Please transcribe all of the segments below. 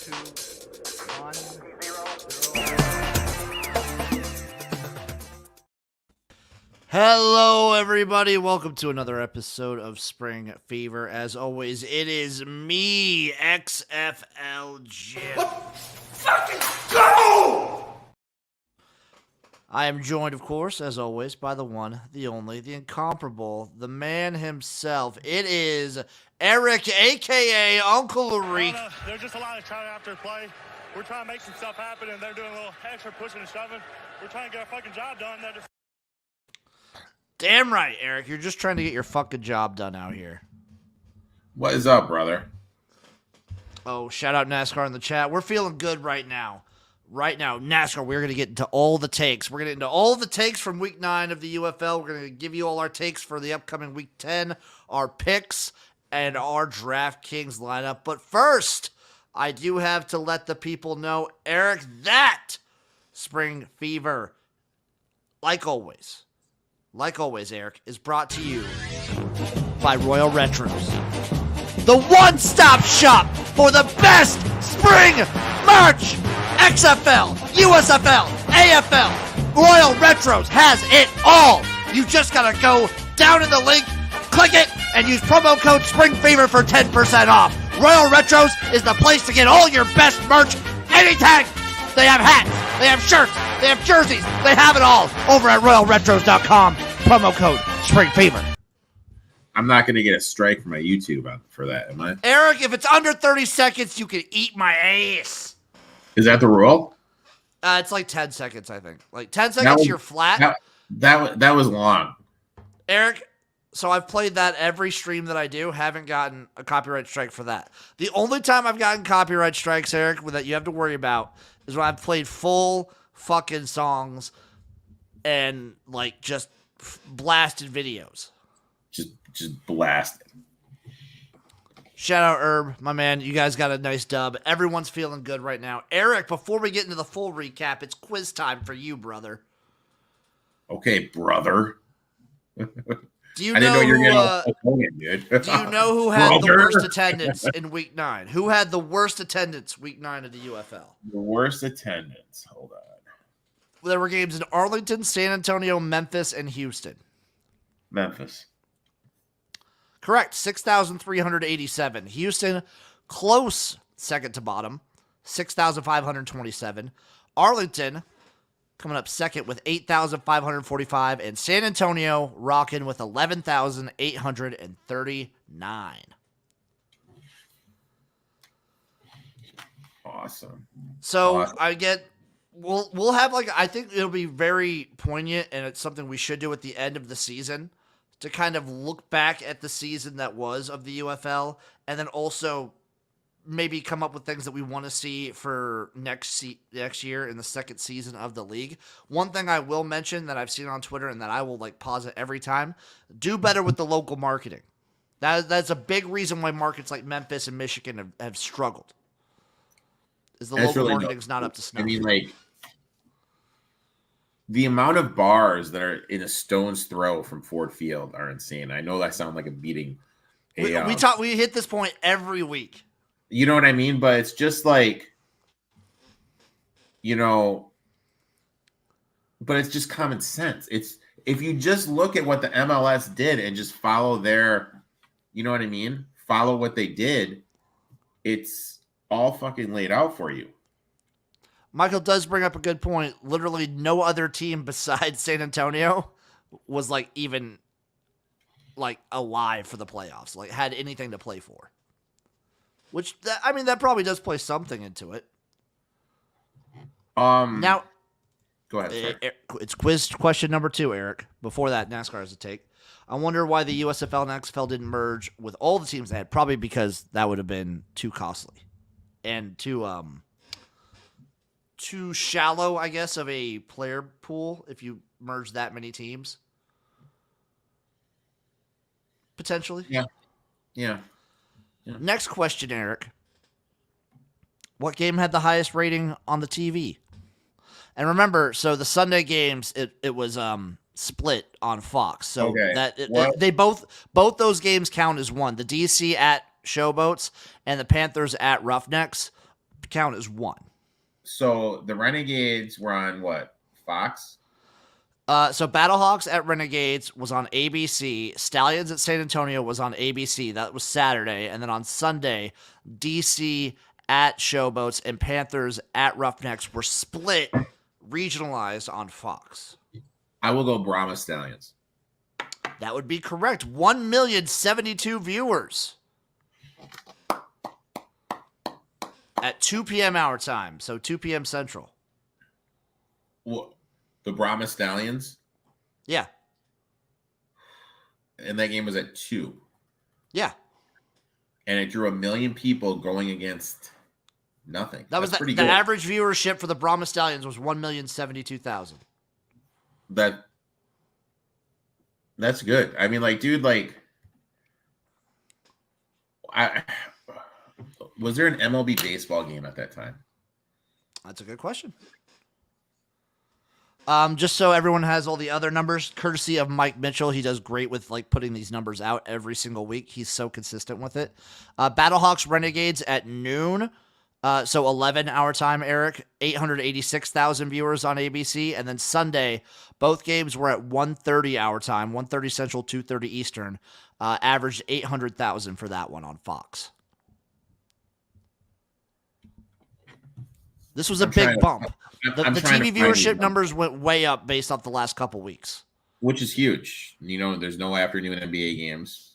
2, 1, 0. Hello, everybody. Welcome to another episode of Spring Fever. As always, it is me, XFL Jim. Fucking go! I am joined, of course, as always, by the one, the only, the incomparable, the man himself. It is Erik, a.k.a. Uncle Erik. There's just a lot of trying after play. We're trying to make some stuff happen, and they're doing a little extra pushing and shoving. We're trying to get our fucking job done. They're just... Damn right, Erik. You're just trying to get your fucking job done out here. What is up, brother? Oh, shout out NASCAR in the chat. We're feeling good right now. Right now, NASCAR, we're going to get into all the takes. We're going to get into all the takes from Week 9 of the UFL. We're going to give you all our takes for the upcoming Week 10, our picks, and our DraftKings lineup. But first, I do have to let the people know, Erik, that Spring Fever, like always, Erik, is brought to you by Royal Retros. The one-stop shop for the best spring merch! XFL, USFL, AFL, Royal Retros has it all. You just gotta go down in the link, click it, and use promo code SPRINGFEVER for 10% off. Royal Retros is the place to get all your best merch anytime. They have hats, they have shirts, they have jerseys, they have it all over at RoyalRetros.com. Promo code SPRINGFEVER. I'm not going to get a strike from my YouTube for that, am I? Erik, if it's under 30 seconds, you can eat my ass. Is that the rule? It's like 10 seconds, I think. Like 10 seconds, you're flat. That was long. Erik, so I've played that every stream that I do. Haven't gotten a copyright strike for that. The only time I've gotten copyright strikes, Erik, that you have to worry about is when I've played full fucking songs and like just blasted videos. Just blasted. Shout out Herb, my man. You guys got a nice dub. Everyone's feeling good right now. Erik, before we get into the full recap, it's quiz time for you, brother. Okay, brother. Do you I didn't know you were getting dude. Do you know who had the worst attendance in Week 9? Who had the worst attendance Week 9 of the UFL? The worst attendance. Hold on. There were games in Arlington, San Antonio, Memphis, and Houston. Memphis. Correct, 6,387. Houston, close second to bottom, 6,527. Arlington, coming up second with 8,545. And San Antonio, rocking with 11,839. Awesome. So I get, we'll have like, I think it'll be very poignant, and it's something we should do at the end of the season, to kind of look back at the season that was of the UFL, and then also maybe come up with things that we want to see for next year in the second season of the league. One thing I will mention that I've seen on Twitter and that I will like pause it every time, do better with the local marketing. That's a big reason why markets like Memphis and Michigan have struggled. Is the local marketing's not up to snuff. I mean, like, the amount of bars that are in a stone's throw from Ford Field are insane. I know that sounds like a beating. We hit this point every week. You know what I mean? But it's just like, but it's just common sense. It's if you just look at what the MLS did and just follow their, you know what I mean? Follow what they did. It's all fucking laid out for you. Michael does bring up a good point. Literally no other team besides San Antonio was like even like alive for the playoffs, like had anything to play for. Which, that probably does play something into it. Now, go ahead. It's quiz question number 2, Erik. Before that, NASCAR has a take. I wonder why the USFL and XFL didn't merge with all the teams they had. Probably because that would have been too costly and too shallow, I guess, of a player pool if you merge that many teams. Potentially. Yeah. Next question, Erik. What game had the highest rating on the TV? And remember, so the Sunday games, it was split on Fox. So they both those games count as one. The DC at Showboats and the Panthers at Roughnecks. count as one. So the Renegades were on what? Fox? So Battlehawks at Renegades was on ABC. Stallions at San Antonio was on ABC. That was Saturday. And then on Sunday, DC at Showboats and Panthers at Roughnecks were split, regionalized on Fox. I will go Brahma Stallions. That would be correct. 1,072,000 viewers at 2 p.m. our time. So 2 p.m. Central. What? The Brahma Stallions? Yeah. And that game was at 2. Yeah. And it drew 1 million people going against nothing. That was pretty the good. average viewership for the Brahma Stallions was 1,072,000. That's good. I mean, like, dude, like, was there an MLB baseball game at that time? That's a good question. Just so everyone has all the other numbers, courtesy of Mike Mitchell. He does great with like putting these numbers out every single week. He's so consistent with it. Battlehawks Renegades at noon. So 11 our time, Eric, 886,000 viewers on ABC. And then Sunday, both games were at 1:30 our time, 1:30 Central, 2:30 Eastern. Averaged 800,000 for that one on Fox. This was a big bump. The TV viewership numbers went way up based off the last couple weeks. Which is huge. You know, there's no afternoon NBA games.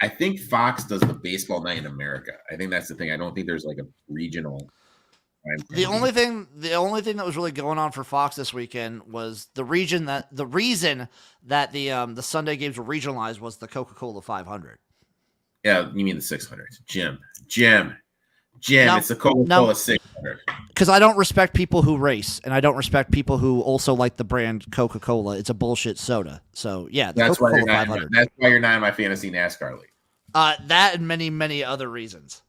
I think Fox does the baseball night in America. I think that's the thing. I don't think there's like a regional. The only thing that was really going on for Fox this weekend was the reason that the Sunday games were regionalized was the Coca-Cola 500. Yeah, you mean the 600? Jim, it's the Coca-Cola 600. Because I don't respect people who race, and I don't respect people who also like the brand Coca-Cola. It's a bullshit soda. So yeah, the that's Coca-Cola why 500. That's why you're not in my fantasy NASCAR league. That and many, many other reasons.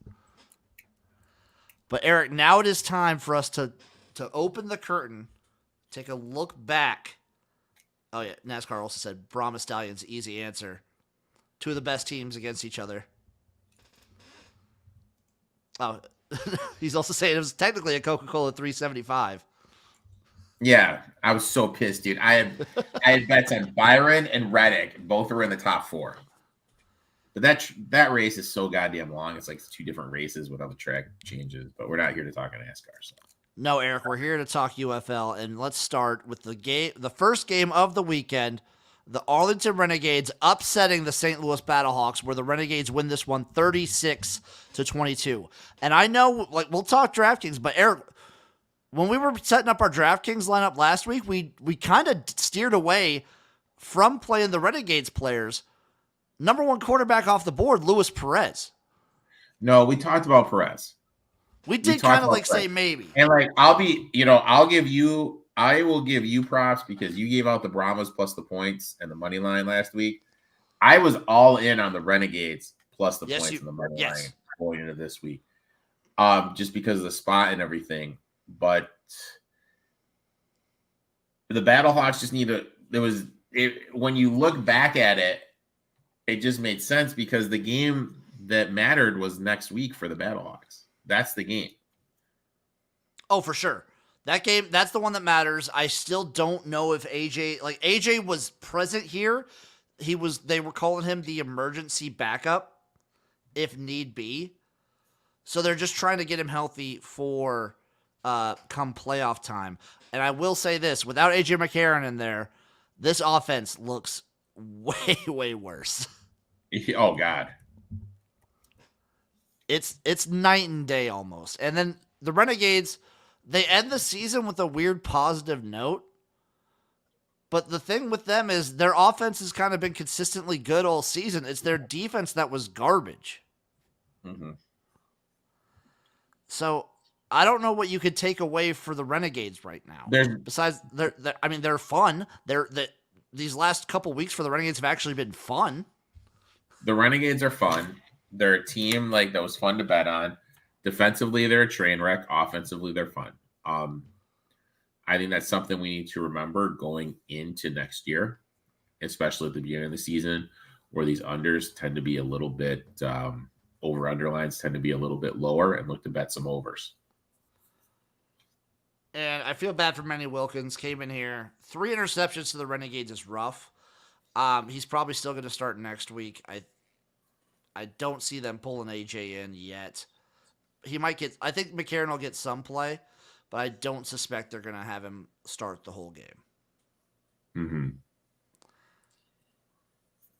But Eric, now it is time for us to open the curtain, take a look back. Oh yeah, NASCAR also said Brahma Stallions, easy answer. Two of the best teams against each other. Oh, he's also saying it was technically a Coca-Cola 375. Yeah, I was so pissed, dude. I had bets on Byron and Reddick. Both are in the top 4. But that race is so goddamn long. It's like 2 different races with all the track changes. But we're not here to talk NASCAR. So. No, Eric, we're here to talk UFL, and let's start with the first game of the weekend. The Arlington Renegades upsetting the St. Louis Battlehawks, where the Renegades win this one 36-22. And I know, like, we'll talk DraftKings, but Eric, when we were setting up our DraftKings lineup last week, we kind of steered away from playing the Renegades players. Number 1 quarterback off the board, Luis Perez. No, we talked about Perez. We did kind of like Perez. Say maybe. And like, I will give you props because you gave out the Brahmas plus the points and the money line last week. I was all in on the Renegades plus the points and the money line going into this week. Just because of the spot and everything. But the Battlehawks just need to. When you look back at it, it just made sense because the game that mattered was next week for the Battlehawks. That's the game. Oh, for sure. That game, that's the one that matters. I still don't know if AJ was present here. They were calling him the emergency backup if need be. So they're just trying to get him healthy for come playoff time. And I will say this, without AJ McCarron in there, this offense looks way, way worse. Oh God. It's night and day almost. And then the Renegades, they end the season with a weird positive note. But the thing with them is their offense has kind of been consistently good all season. It's their defense that was garbage. Mm-hmm. So I don't know what you could take away for the Renegades right now. Besides, they're fun. These last couple weeks for the Renegades have actually been fun. The Renegades are fun. They're a team like that was fun to bet on. Defensively, they're a train wreck. Offensively, they're fun. I think that's something we need to remember going into next year, especially at the beginning of the season, where these unders tend to be a little bit over underlines tend to be a little bit lower and look to bet some overs. And I feel bad for Manny Wilkins. Came in here. 3 interceptions to the Renegades is rough. He's probably still going to start next week. I don't see them pulling AJ in yet. He might get. I think McCarron will get some play, but I don't suspect they're going to have him start the whole game. Mm-hmm.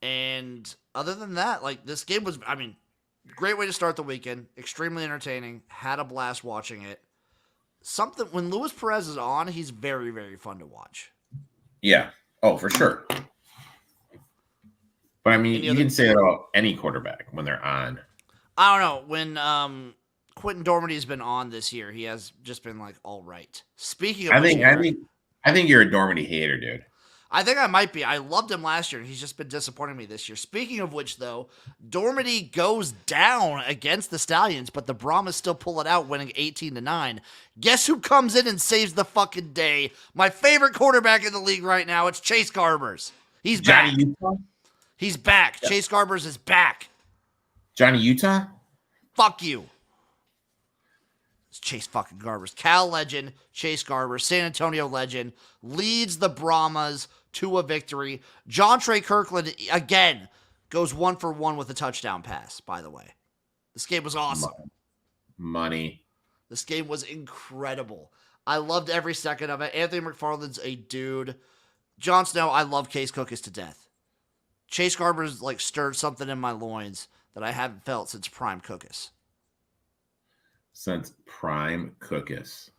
And other than that, like, this game was, I mean, great way to start the weekend. Extremely entertaining. Had a blast watching it. When Luis Perez is on, he's very, very fun to watch. Yeah. Oh, for sure. But I mean, you can say that about any quarterback when they're on. I don't know. When Quentin Dormady has been on this year, he has just been like, all right. Speaking of, I think you're a Dormady hater, dude. I think I might be. I loved him last year, and he's just been disappointing me this year. Speaking of which, though, Dormady goes down against the Stallions, but the Brahmas still pull it out, winning 18-9. Guess who comes in and saves the fucking day? My favorite quarterback in the league right now, it's Chase Garbers. He's back. Johnny Utah? He's back. Yeah. Chase Garbers is back. Johnny Utah? Fuck you. It's Chase fucking Garbers. Cal legend, Chase Garbers, San Antonio legend, leads the Brahmas to a victory. John Trey Kirkland, again, goes 1 for 1 with a touchdown pass, by the way. This game was awesome. Money. This game was incredible. I loved every second of it. Anthony McFarland's a dude. Jon Snow, I love Case Cookus to death. Chase Garbers, like, stirred something in my loins that I haven't felt since Prime Cookus. Since Prime Cookus.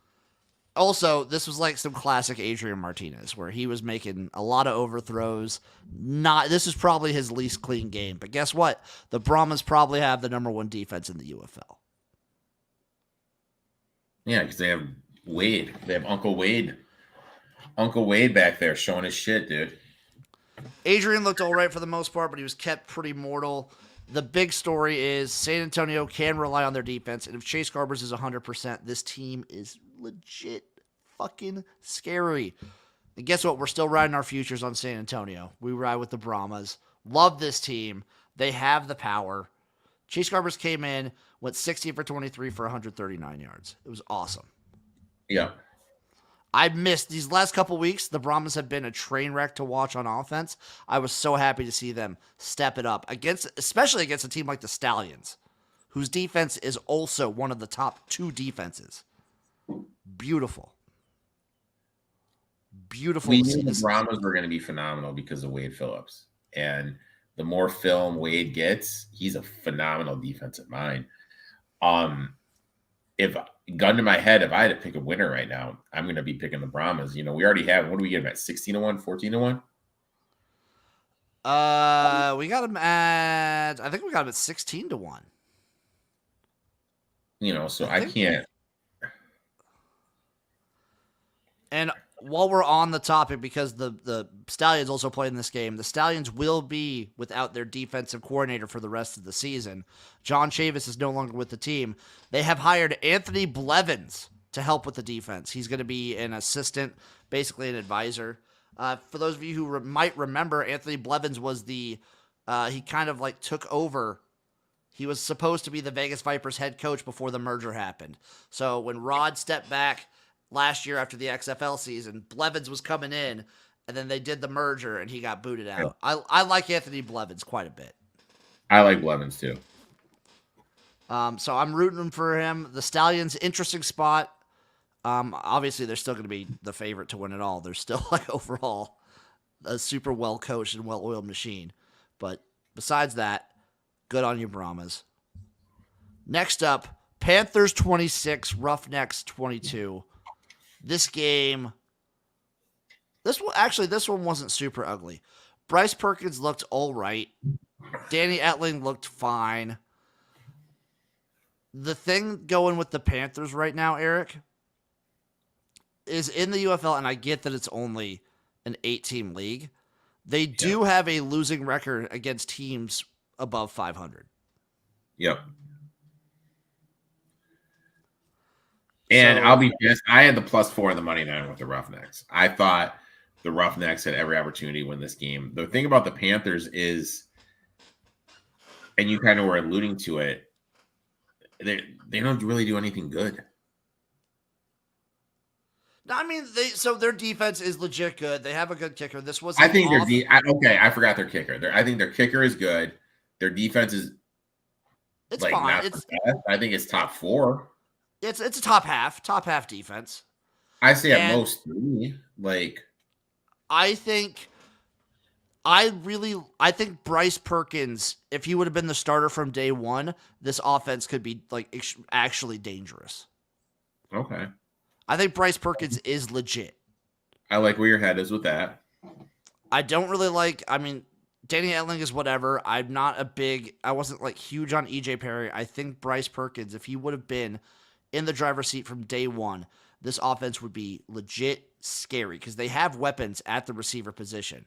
Also, this was like some classic Adrian Martinez, where he was making a lot of overthrows. This is probably his least clean game. But guess what? The Brahmas probably have the number 1 defense in the UFL. Yeah, because they have Wade. They have Uncle Wade. Uncle Wade back there showing his shit, dude. Adrian looked all right for the most part, but he was kept pretty mortal. The big story is San Antonio can rely on their defense, and if Chase Garbers is 100%, this team is legit fucking scary. And guess what? We're still riding our futures on San Antonio. We ride with the Brahmas. Love this team. They have the power. Chase Garbers came in, went 16 for 23 for 139 yards. It was awesome. Yeah. I missed these last couple weeks. The Brahmas have been a train wreck to watch on offense. I was so happy to see them step it up especially against a team like the Stallions, whose defense is also one of the top 2 defenses. Beautiful. Beautiful. We knew the Brahmas were going to be phenomenal because of Wade Phillips. And the more film Wade gets, he's a phenomenal defensive mind. If gun to my head, if I had to pick a winner right now, I'm going to be picking the Brahmas. You know, we already have, what do we get him at? 16-1, 14-1? We got him at, I think we got him at 16-1. You know, so I can't. And while we're on the topic, because the Stallions also play in this game, the Stallions will be without their defensive coordinator for the rest of the season. John Chavis is no longer with the team. They have hired Anthony Blevins to help with the defense. He's going to be an assistant, basically an advisor. For those of you who might remember, Anthony Blevins was he kind of like took over. He was supposed to be the Vegas Vipers head coach before the merger happened. So when Rod stepped back last year after the XFL season, Blevins was coming in, and then they did the merger, and he got booted out. I like Anthony Blevins quite a bit. I like Blevins, too. So I'm rooting for him. The Stallions, interesting spot. Obviously, they're still going to be the favorite to win it all. They're still, like, overall a super well-coached and well-oiled machine. But besides that, good on you, Brahmas. Next up, Panthers 26, Roughnecks 22. This game, this one wasn't super ugly. Bryce Perkins looked all right. Danny Etling looked fine. The thing going with the Panthers right now, Erik, is in the UFL, and I get that it's only an 8-team league. They do have a losing record against teams above 500. Yep. And I'll be honest, I had the +4 in the money line with the Roughnecks. I thought the Roughnecks had every opportunity to win this game. The thing about the Panthers is, and you kind of were alluding to it, they don't really do anything good. No, I mean, their defense is legit good. They have a good kicker. This was I think I forgot their kicker. I think their kicker is good. Their defense is it's like fine. not the best. I think it's top 4. It's a top half defense. I say at And most 3. Like I think Bryce Perkins, if he would have been the starter from day one, this offense could be like actually dangerous. okay. I think Bryce Perkins is legit. I like where your head is with that. I don't really like, I mean, Danny Etling is whatever. I wasn't like huge on EJ Perry. I think Bryce Perkins, if he would have been in the driver's seat from day one, this offense would be legit scary because they have weapons at the receiver position.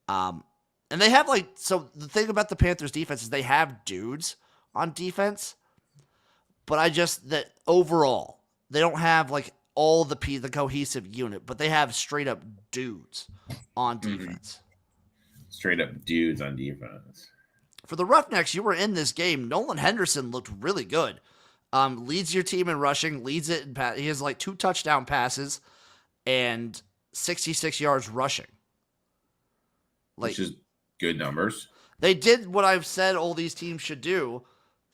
And they have so the thing about the Panthers defense is they have dudes on defense, but that overall, they don't have all the cohesive unit, but they have straight up dudes on defense. Straight up dudes on defense. For the Roughnecks, you were in this game. Nolan Henderson looked really good. Leads your team in rushing, leads it in pass. He has 2 touchdown passes and 66 yards rushing. Which is good numbers. They did what I've said all these teams should do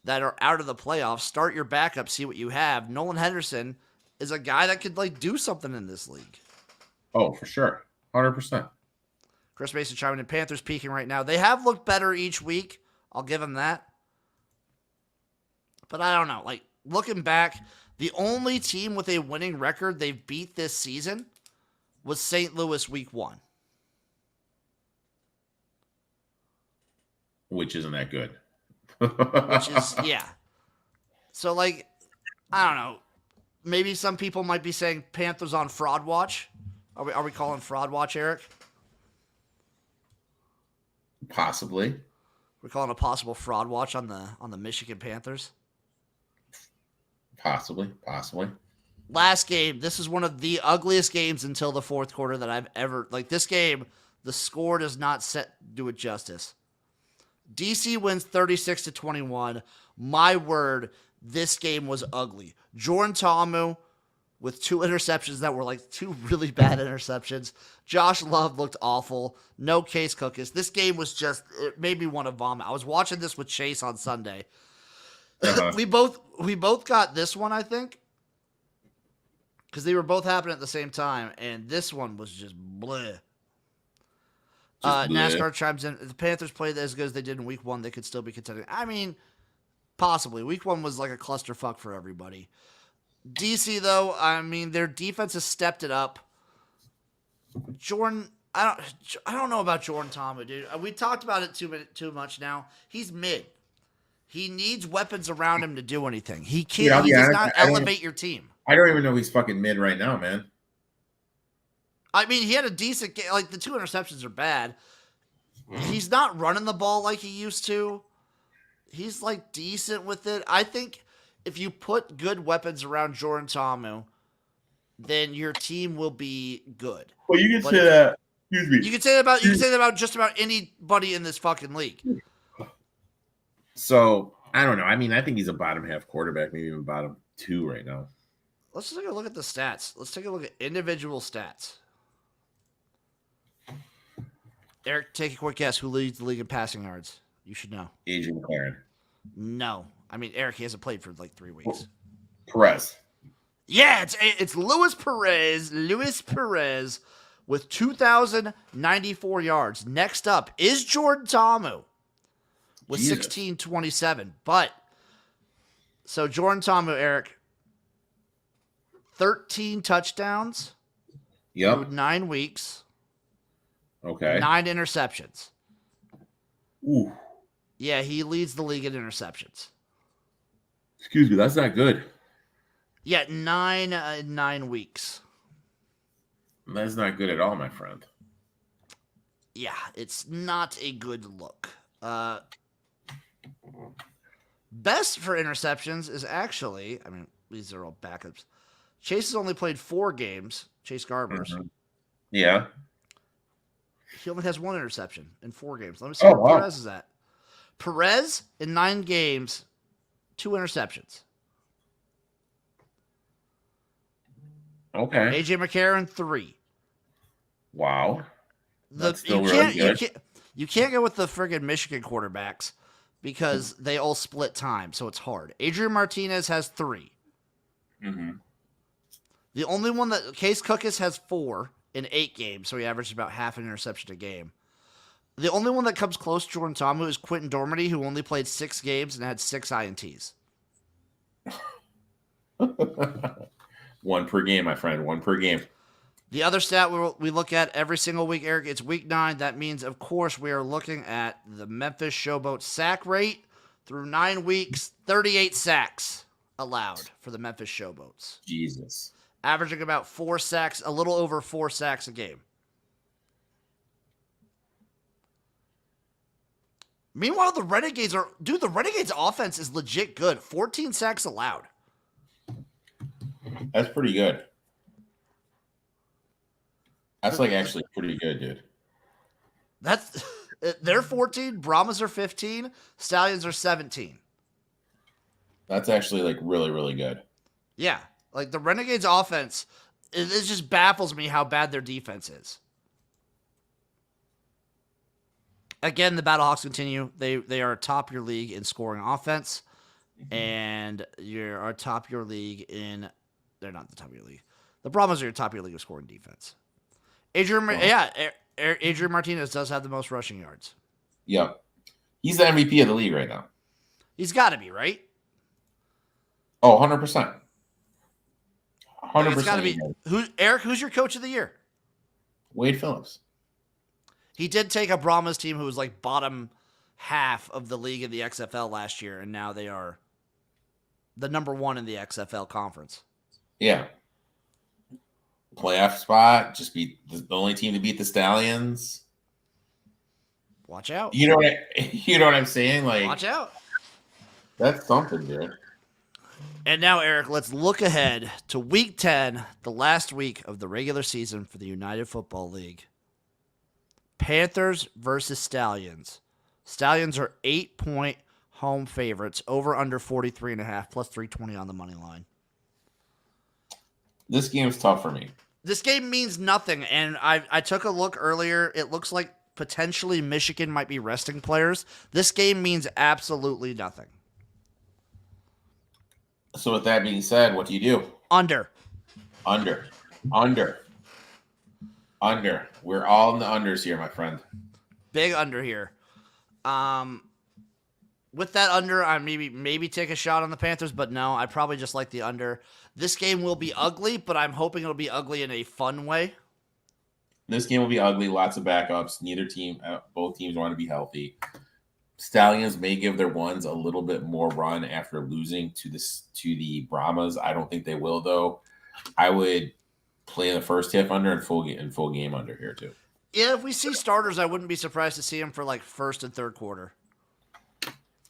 that are out of the playoffs. Start your backup, see what you have. Nolan Henderson is a guy that could do something in this league. Oh, for sure. 100%. Chris Mason chiming in. Panthers peaking right now. They have looked better each week. I'll give them that. But I don't know. Looking back, the only team with a winning record they've beat this season was St. Louis week 1. Which isn't that good. Which is, yeah. So, I don't know. Maybe some people might be saying Panthers on fraud watch. Are we calling fraud watch, Eric? Possibly. We're calling a possible fraud watch on the Michigan Panthers. Possibly. Last game. This is one of the ugliest games until the fourth quarter that I've ever this game. The score does not do it justice. DC wins 36-21. My word, this game was ugly. Jordan Ta'amu with 2 interceptions that were 2 really bad interceptions. Josh Love looked awful. No Case Cookus. This game was it made me want to vomit. I was watching this with Chase on Sunday. Uh-huh. we both got this one, I think, because they were both happening at the same time, and this one was just bleh. NASCAR chimes in. If the Panthers played as good as they did in week 1, they could still be contending. I mean, possibly. Week 1 was like a clusterfuck for everybody. DC, though, I mean, their defense has stepped it up. Jordan, I don't know about Jordan Ta'amu, dude. We talked about it too much now. He's mid. He needs weapons around him to do anything. He can't. He does not elevate your team. I don't even know he's fucking mid right now, man. I mean, he had a decent game. The 2 interceptions are bad. He's not running the ball like he used to. He's decent with it. I think if you put good weapons around Jordan Ta'amu, then your team will be good. Well, you can say that. Excuse me. You can say that about just about anybody in this fucking league. So I don't know. I mean, I think he's a bottom half quarterback, maybe even bottom 2 right now. Let's take a look at the stats. Let's take a look at individual stats. Eric, take a quick guess. Who leads the league in passing yards? You should know. AJ McLaren. No. I mean, Eric, he hasn't played for 3 weeks. Perez. Yeah, it's Luis Perez. Luis Perez with 2,094 yards. Next up is Jordan Ta'amu with 1,627. But, so Jordan Ta'amu, Eric, 13 touchdowns. Yep. 9 weeks. Okay. 9 interceptions. Ooh. Yeah, he leads the league in interceptions. Excuse me, that's not good. Yeah, 9 weeks. That's not good at all, my friend. Yeah, it's not a good look. Best for interceptions is actually, I mean, these are all backups. Chase has only played 4 games. Chase Garbers. Mm-hmm. Yeah. He only has 1 interception in 4 games. Let me see where Perez is at. Perez in 9 games 2 interceptions. Okay. AJ McCarron, 3. Wow. That's still You really can't good. you can't go with the friggin' Michigan quarterbacks because they all split time, so it's hard. Adrian Martinez has 3. Mm-hmm. The only one that Case Cookus has 4 in 8 games, so he averaged about half an interception a game. The only one that comes close to Jordan Ta'amu is Quentin Dormady, who only played 6 games and had 6 INTs. 1 per game, my friend. 1 per game. The other stat we look at every single week, Eric, it's week 9. That means, of course, we are looking at the Memphis Showboat sack rate through 9 weeks. 38 sacks allowed for the Memphis Showboats. Jesus. Averaging about 4 sacks, a little over 4 sacks a game. Meanwhile, the Renegades offense is legit good. 14 sacks allowed. That's pretty good. That's like actually pretty good, dude. They're 14, Brahmas are 15, Stallions are 17. That's actually like really, really good. Yeah, like the Renegades offense, it just baffles me how bad their defense is. Again, the Battlehawks continue. They are atop your league in scoring offense, and you're atop your league in. They're not the top of your league. The Brahmas are your top of your league of scoring defense. Adrian Martinez does have the most rushing yards. Yep. He's the MVP of the league right now. He's got to be, right? Oh, 100%. 100%. It's got to be. Eric, who's your coach of the year? Wade Phillips. He did take a Brahmas team who was like bottom half of the league in the XFL last year, and now they are the number 1 in the XFL conference. Yeah. Playoff spot, just beat the only team to beat the Stallions. Watch out. You know what I'm saying? Like, Watch out. That's something, dude. And now, Eric, let's look ahead to Week 10, the last week of the regular season for the United Football League. Panthers versus Stallions. Stallions are 8-point home favorites, over under 43.5, plus 320 on the money line. This game's tough for me. This game means nothing, and I took a look earlier. It looks like potentially Michigan might be resting players. This game means absolutely nothing. So with that being said, what do you do? Under. We're all in the unders here, my friend. Big under here. With that under, I maybe take a shot on the Panthers, but no, I probably just like the under. This game will be ugly, but I'm hoping it'll be ugly in a fun way. This game will be ugly. Lots of backups. Both teams want to be healthy. Stallions may give their ones a little bit more run after losing to the Brahmas. I don't think they will, though. I would play the first half under and full game under here too. Yeah, if we see starters, I wouldn't be surprised to see them for like first and third quarter.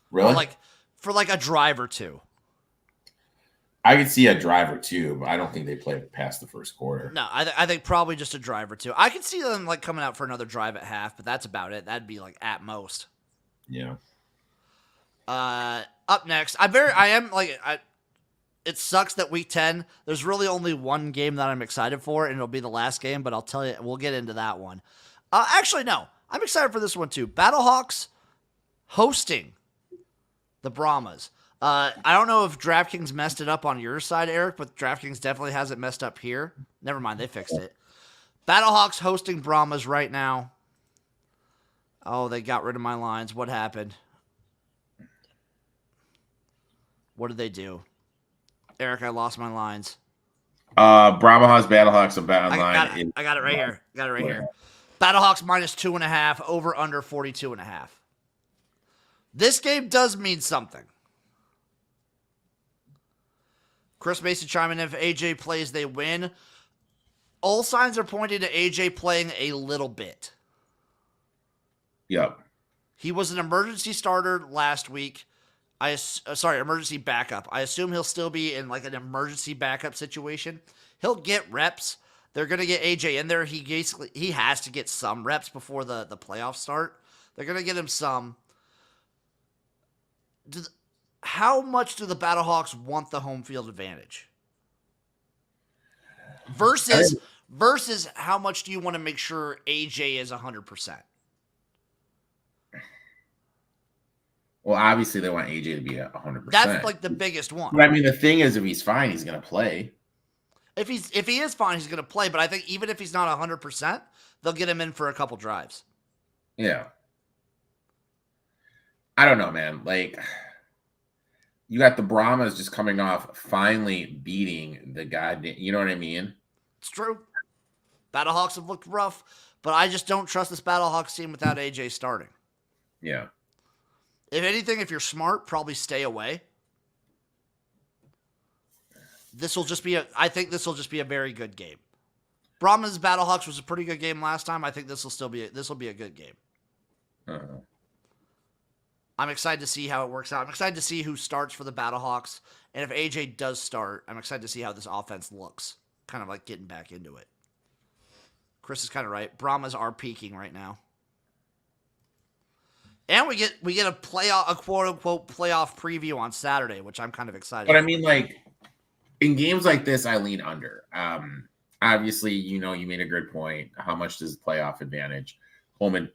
Really? Or for a drive or two. I could see a drive or two, but I don't think they play past the first quarter. No, I think probably just a drive or two. I could see them like coming out for another drive at half, but that's about it. That'd be like at most. Yeah. Up next, it sucks that week 10, there's really only one game that I'm excited for, and it'll be the last game, but I'll tell you, we'll get into that one. Actually, no, I'm excited for this one too. Battlehawks hosting the Brahmas. I don't know if DraftKings messed it up on your side, Eric, but DraftKings definitely has it messed up here. Never mind, they fixed it. Battlehawks hosting Brahmas right now. Oh, they got rid of my lines. What happened? What did they do? Eric, I lost my lines. Brahmas Battlehawks are bet online. I got it right here. Battlehawks minus 2.5, over under 42.5. This game does mean something. Chris Mason chiming in. If AJ plays, they win. All signs are pointing to AJ playing a little bit. Yep. He was an emergency starter last week. Emergency backup. I assume he'll still be in like an emergency backup situation. He'll get reps. They're going to get AJ in there. He has to get some reps before the playoffs start. They're going to get him some. how much do the Battlehawks want the home field advantage? Versus how much do you want to make sure AJ is 100%? Well, obviously they want AJ to be 100%. That's like the biggest one. But I mean, the thing is, if he's fine, he's going to play. If he is fine, he's going to play. But I think even if he's not 100%, they'll get him in for a couple drives. Yeah. I don't know, man. Like, you got the Brahmas just coming off finally beating the goddamn, you know what I mean? It's true. Battlehawks have looked rough, but I just don't trust this Battlehawks team without AJ starting. Yeah. If anything, if you're smart, probably stay away. I think this will just be a very good game. Brahmas Battlehawks was a pretty good game last time. I think this will be a good game. Uh-huh. I'm excited to see how it works out. I'm excited to see who starts for the Battlehawks. And if AJ does start, I'm excited to see how this offense looks. Kind of like getting back into it. Chris is kind of right. Brahmas are peaking right now. And we get a quote unquote playoff preview on Saturday, which I'm kind of excited But about. I mean, like, in games like this, I lean under. Obviously, you made a good point. How much does playoff advantage? Home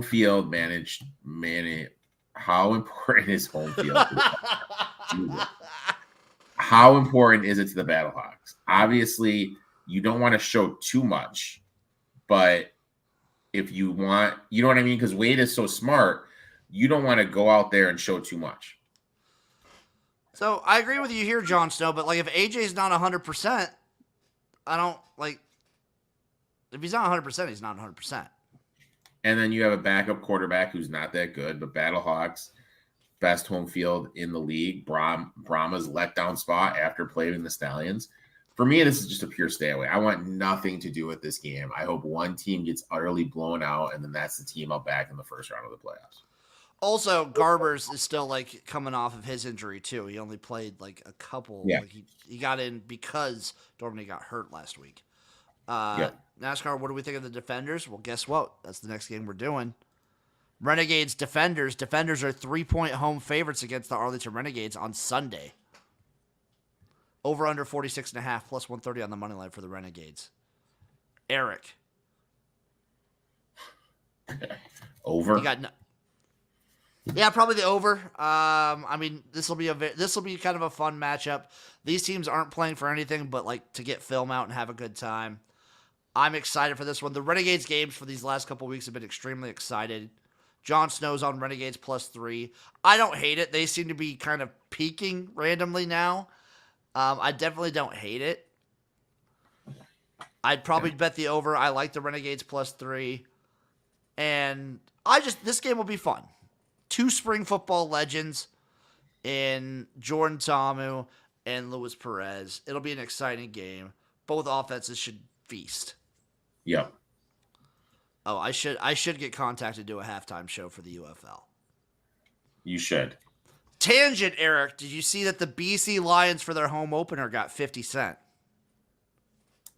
field manage. How important is home field? How important is it to the Battlehawks? Obviously, you don't want to show too much, but if you want, you know what I mean? Because Wade is so smart, you don't want to go out there and show too much. So I agree with you here, Jon Snow, but like if AJ's not 100%, I don't like. If he's not 100%, he's not 100%. And then you have a backup quarterback who's not that good, but Battlehawks, best home field in the league. Brahma's letdown spot after playing the Stallions. For me, this is just a pure stay away. I want nothing to do with this game. I hope one team gets utterly blown out, and then that's the team I'll back in the first round of the playoffs. Also, Garbers is still like coming off of his injury too. He only played like a couple. Yeah. Like he got in because Dormany got hurt last week. NASCAR, what do we think of the Defenders? Well, guess what? That's the next game we're doing. Renegades Defenders. Defenders are 3-point home favorites against the Arlington Renegades on Sunday. Over under 46.5 plus 130 on the money line for the Renegades. Erik. Over. Yeah, probably the over. I mean, this will be kind of a fun matchup. These teams aren't playing for anything but like to get film out and have a good time. I'm excited for this one. The Renegades games for these last couple weeks have been extremely excited. Jon Snow's on Renegades +3. I don't hate it. They seem to be kind of peaking randomly now. I definitely don't hate it. I'd probably bet the over. I like the Renegades +3. And this game will be fun. Two spring football legends in Jordan Ta'amu and Luis Perez. It'll be an exciting game. Both offenses should feast. Yep. Oh, I should get contacted to do a halftime show for the UFL. You should. Tangent, Erik. Did you see that the BC Lions for their home opener got 50 Cent?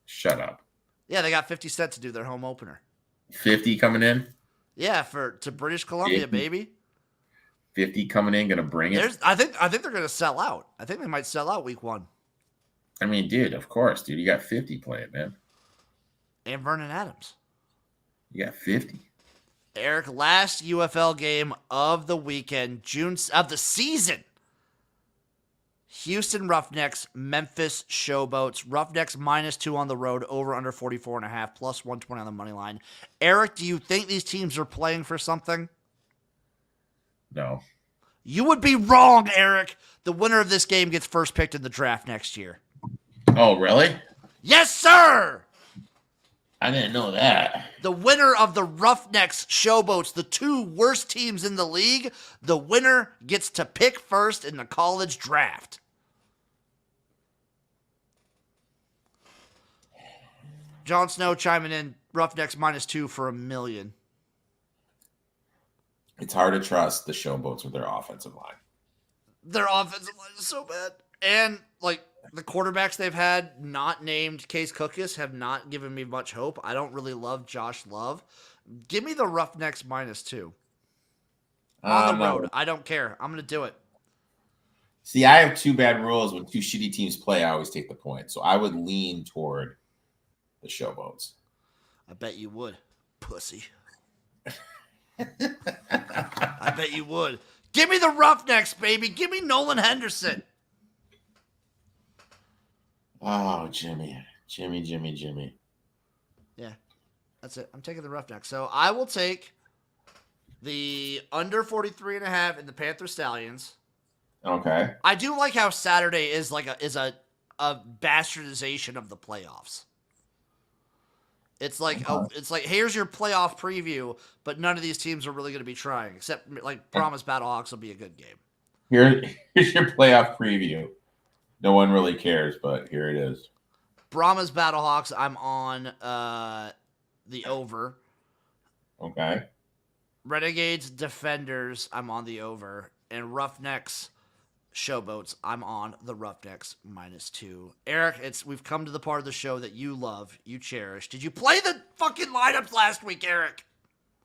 Shut up. Yeah, they got 50 Cent to do their home opener. 50 coming in? Yeah, to British Columbia, 50. baby. 50 coming in, gonna bring it. I think they're gonna sell out. I think they might sell out week 1. I mean, dude, of course, dude. You got 50 playing, man. And Vernon Adams. You got 50. Erik, last UFL game of the weekend, of the season. Houston Roughnecks, Memphis Showboats. Roughnecks -2 on the road, over under 44.5, plus 120 on the money line. Erik, do you think these teams are playing for something? No. You would be wrong, Erik. The winner of this game gets first picked in the draft next year. Oh, really? Yes, sir! I didn't know that. The winner of the Roughnecks Showboats, the two worst teams in the league, the winner gets to pick first in the college draft. Jon Snow chiming in, Roughnecks -2 for $1 million. It's hard to trust the Showboats with their offensive line. Their offensive line is so bad. And, like, the quarterbacks they've had, not named Case Cookus, have not given me much hope. I don't really love Josh Love. Give me the Roughnecks -2. On the No. road. I don't care. I'm going to do it. See, I have two bad rules. When two shitty teams play, I always take the point. So I would lean toward the Showboats. I bet you would, pussy. I bet you would. Give me the Roughnecks, baby. Give me Nolan Henderson. Oh, Jimmy. Yeah, that's it. I'm taking the Roughnecks. So I will take the under 43.5 in the Panther Stallions. Okay. I do like how Saturday is like a bastardization of the playoffs. It's like here's your playoff preview, but none of these teams are really going to be trying, except like Brahma's Battlehawks will be a good game. Here's your playoff preview. No one really cares, but here it is. Brahma's Battlehawks, I'm on the over. Okay. Renegades Defenders, I'm on the over, and Roughnecks Showboats, I'm on the Roughnecks -2. Eric, we've come to the part of the show that you love, you cherish. Did you play the fucking lineups last week, Eric?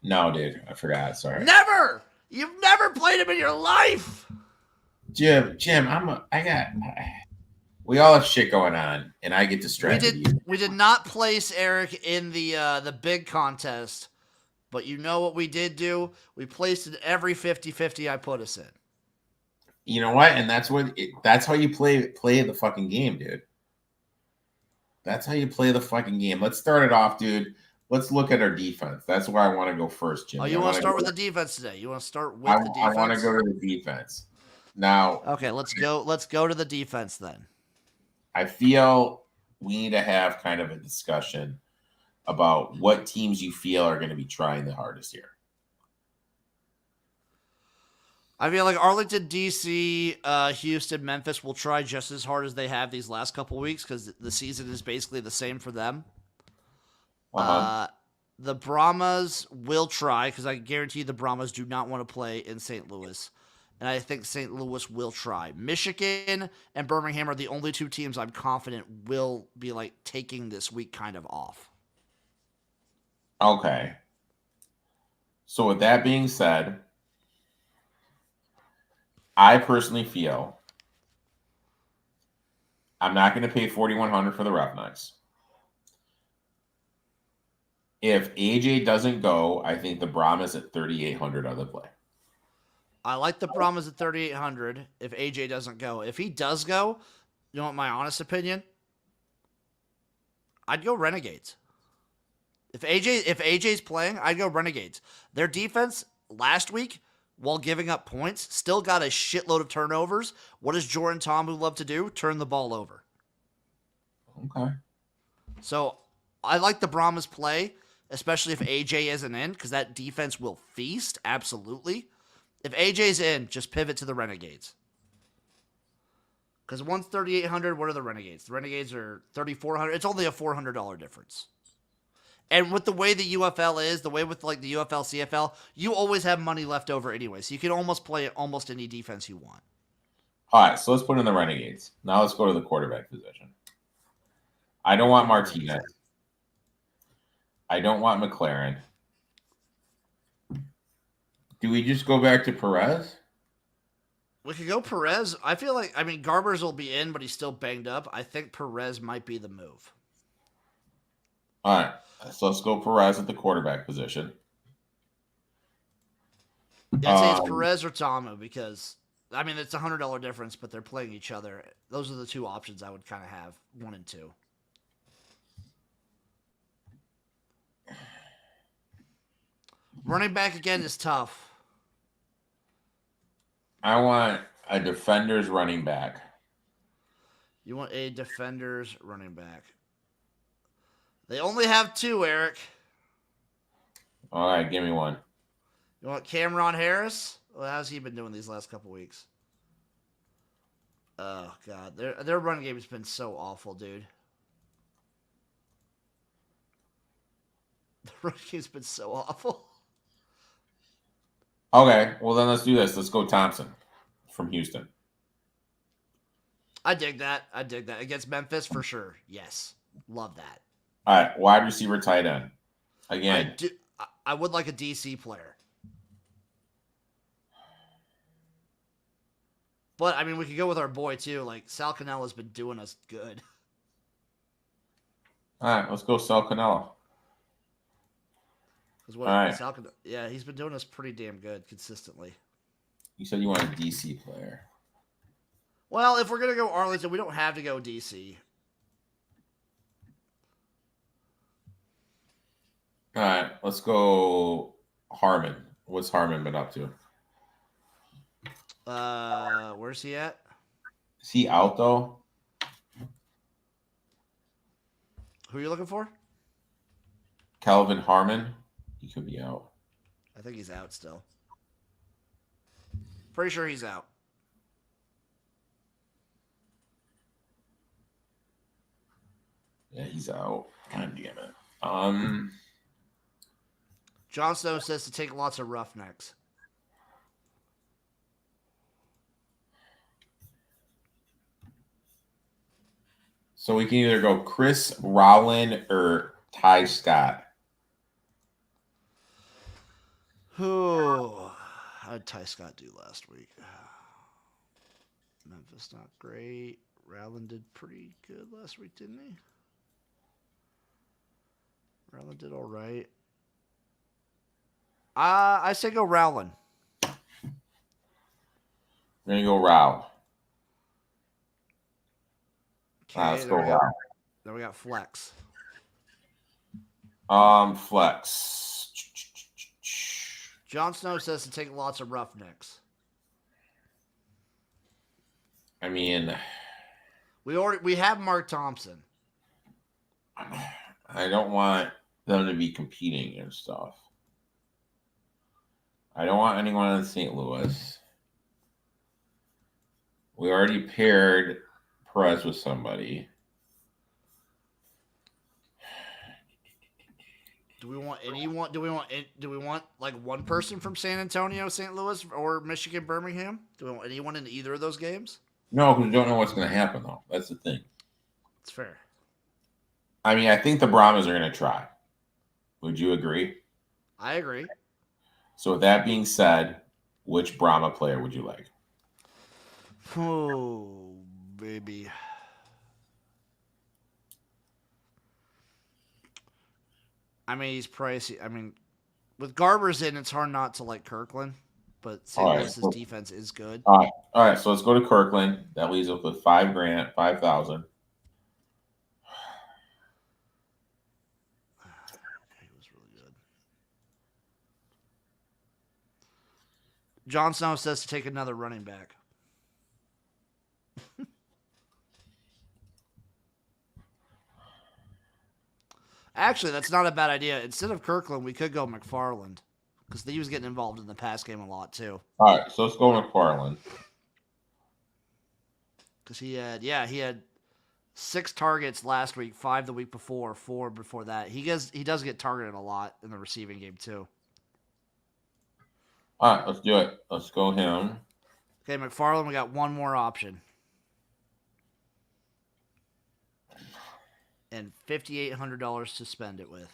No, dude, I forgot. Sorry. Never. You've never played them in your life. Jim, we all have shit going on, and I get distracted. We did not place Eric in the big contest, but you know what we did do? We placed it every 50-50 I put us in. You know what? And that's how you play the fucking game, dude. That's how you play the fucking game. Let's start it off, dude. Let's look at our defense. That's where I want to go first, Jim. Oh, you want to start with the defense today? You want to start with the defense? I want to go to the defense. Now. Okay, let's go to the defense then. I feel we need to have kind of a discussion about what teams you feel are going to be trying the hardest here. I feel like Arlington, D.C., Houston, Memphis will try just as hard as they have these last couple weeks because the season is basically the same for them. The Brahmas will try because I guarantee the Brahmas do not want to play in St. Louis. And I think St. Louis will try. Michigan and Birmingham are the only two teams I'm confident will be like taking this week kind of off. Okay. So with that being said, I personally feel I'm not going to pay $4,100 for the Roughnecks. If AJ doesn't go, I think the Brahmas at $3,800 other play. I like the Brahmas at $3,800 if AJ doesn't go. If he does go, you want my honest opinion? I'd go Renegades. If AJ's playing, I'd go Renegades. Their defense last week, while giving up points, still got a shitload of turnovers. What does Jordan Tomu love to do? Turn the ball over. Okay. So I like the Brahmas play, especially if AJ isn't in, because that defense will feast, absolutely. If AJ's in, just pivot to the Renegades. Because one's $3,800, what are the Renegades? The Renegades are $3,400. It's only a $400 difference. And with the way the UFL is, the way with like the UFL, CFL, you always have money left over anyway. So you can almost play almost any defense you want. All right, so let's put in the Renegades. Now let's go to the quarterback position. I don't want Martinez. I don't want McLaren. Do we just go back to Perez? We could go Perez. I feel like, Garbers will be in, but he's still banged up. I think Perez might be the move. All right, so let's go Perez at the quarterback position. I'd say it's Perez or Tomu because, it's a $100 difference, but they're playing each other. Those are the two options I would kind of have, 1 and 2. Running back again is tough. I want a defender's running back. You want a defender's running back. They only have 2, Eric. All right, give me one. You want Cameron Harris? Well, how's he been doing these last couple weeks? Oh, God. Their run game has been so awful, dude. The run game's been so awful. Okay, well then let's do this. Let's go Thompson from Houston. I dig that. Against Memphis, for sure. Yes. Love that. All right, wide receiver, tight end. Again. I would like a DC player. But, I mean, we could go with our boy, too. Like, Sal Canella's been doing us good. All right, let's go Sal Canella. All right. Yeah, he's been doing us pretty damn good consistently. You said you want a DC player. Well, if we're going to go Arlington, we don't have to go DC. All right, let's go Harmon. What's Harmon been up to? Where's he at? Is he out, though? Who are you looking for? Calvin Harmon. He could be out. I think he's out still. Pretty sure he's out. Yeah, he's out. God damn it. Jon Snow says to take lots of roughnecks. So we can either go Chris Rowland or Ty Scott. How did Ty Scott do last week? Memphis not great. Rowland did pretty good last week, didn't he? Rowland did all right. I say go Rowland. We're gonna go Row. Okay, Let's go Row. Then we got Flex. Flex. Jon Snow says to take lots of roughnecks. I mean, we have Mark Thompson. I don't want them to be competing and stuff. I don't want anyone in St. Louis. We already paired Perez with somebody. Do we want anyone? Do we want like one person from San Antonio, St. Louis, or Michigan, Birmingham? Do we want anyone in either of those games? No, because we don't know what's going to happen, though. That's the thing. It's fair. I mean, I think the Brahmas are going to try. Would you agree? I agree. So with that being said, which Brahma player would you like? Oh, baby. I mean, he's pricey. I mean, with Garber's in, it's hard not to like Kirkland, but St. Louis's defense is good. All right. So let's go to Kirkland. That leaves us with $5,000, 5,000. He was really good. Jon Snow says to take another running back. Actually, that's not a bad idea. Instead of Kirkland, we could go McFarland because he was getting involved in the pass game a lot too. All right, so let's go McFarland. Because he had 6 targets last week, 5 the week before, 4 before that. He does get targeted a lot in the receiving game too. All right, let's do it. Let's go him. Okay, McFarland, we got one more option. And $5,800 to spend it with.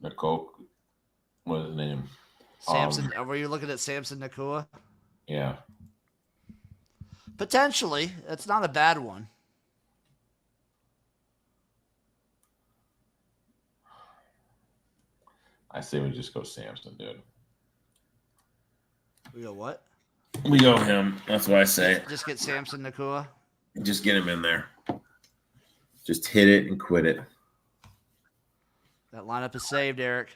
Nicole, what is his name? Samson. Were you looking at Samson Nakua? Yeah. Potentially. That's not a bad one. I say we just go Samson, dude. We go what? We go him. That's what I say. Just get Samson Nakua? Just get him in there. Just hit it and quit it. That lineup is saved, Eric.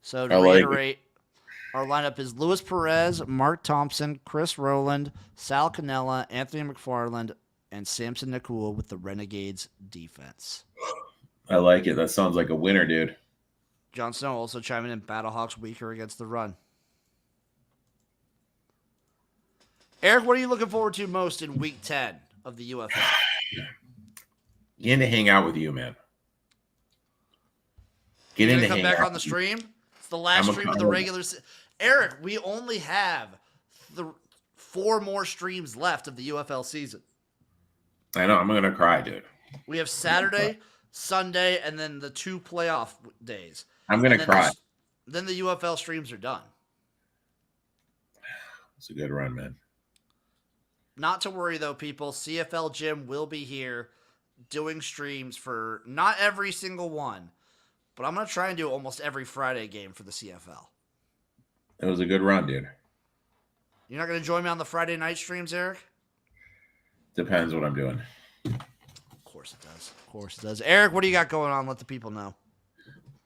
So to reiterate, our lineup is Luis Perez, Mark Thompson, Chris Rowland, Sal Cannella, Anthony McFarland, and Samson Nakua with the Renegades defense. I like it. That sounds like a winner, dude. Jon Snow also chiming in Battlehawks weaker against the run. Eric, what are you looking forward to most in Week 10 of the UFL? Getting to hang out with you, man. Getting to come back on the stream? It's the last stream of the regular season. Eric, we only have 4 more streams left of the UFL season. I know. I'm going to cry, dude. We have Saturday, Sunday, and then the 2 playoff days. I'm going to cry. Then the UFL streams are done. It's a good run, man. Not to worry, though, people. CFL Jim will be here doing streams for not every single one, but I'm going to try and do almost every Friday game for the CFL. It was a good run, dude. You're not going to join me on the Friday night streams, Eric? Depends what I'm doing. Of course it does. Of course it does. Eric, what do you got going on? Let the people know.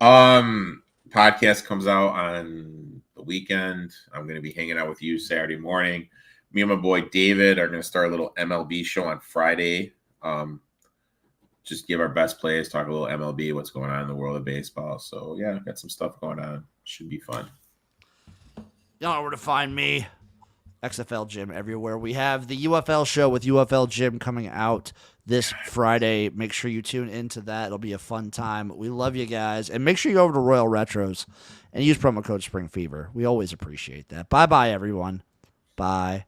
Podcast comes out on the weekend. I'm going to be hanging out with you Saturday morning. Me and my boy David are going to start a little MLB show on Friday. Just give our best plays, talk a little MLB, what's going on in the world of baseball. So, yeah, got some stuff going on. Should be fun. You know where to find me. XFL Jim everywhere. We have the UFL show with UFL Jim coming out this Friday. Make sure you tune into that. It'll be a fun time. We love you guys. And make sure you go over to Royal Retros and use promo code Spring Fever. We always appreciate that. Bye-bye, everyone. Bye.